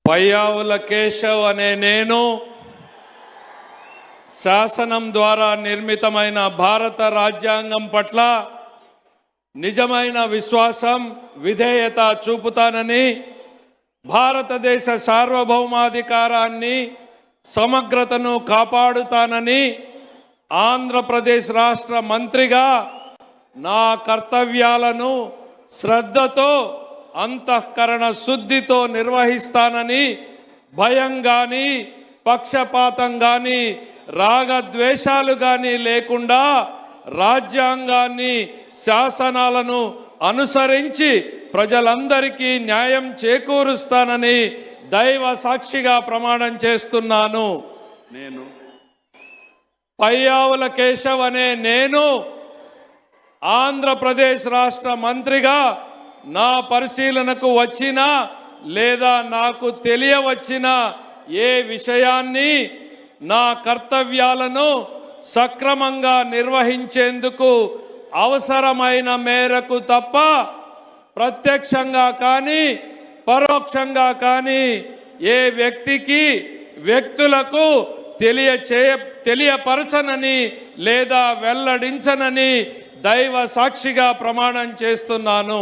పయ్యావుల కేశవ్ అనే నేను శాసనం ద్వారా నిర్మితమైన భారత రాజ్యాంగం పట్ల నిజమైన విశ్వాసం విధేయత చూపుతానని, భారతదేశ సార్వభౌమాధికారాన్ని సమగ్రతను కాపాడుతానని, ఆంధ్రప్రదేశ్ రాష్ట్ర మంత్రిగా నా కర్తవ్యాలను శ్రద్ధతో అంతఃకరణ శుద్ధితో నిర్వహిస్తానని, భయం కానీ పక్షపాతం కానీ రాగద్వేషాలు కానీ లేకుండా రాజ్యాంగాన్ని శాసనాలను అనుసరించి ప్రజలందరికీ న్యాయం చేకూరుస్తానని దైవ సాక్షిగా ప్రమాణం చేస్తున్నాను. నేను పయ్యావుల కేశవ్ అనే నేను ఆంధ్రప్రదేశ్ రాష్ట్ర మంత్రిగా నా పరిశీలనకు వచ్చిన లేదా నాకు తెలియవచ్చిన ఏ విషయాన్ని నా కర్తవ్యాలను సక్రమంగా నిర్వహించేందుకు అవసరమైన మేరకు తప్ప ప్రత్యక్షంగా కానీ పరోక్షంగా కానీ ఏ వ్యక్తికి వ్యక్తులకు తెలియపరచనని లేదా వెల్లడించనని దైవ సాక్షిగా ప్రమాణం చేస్తున్నాను.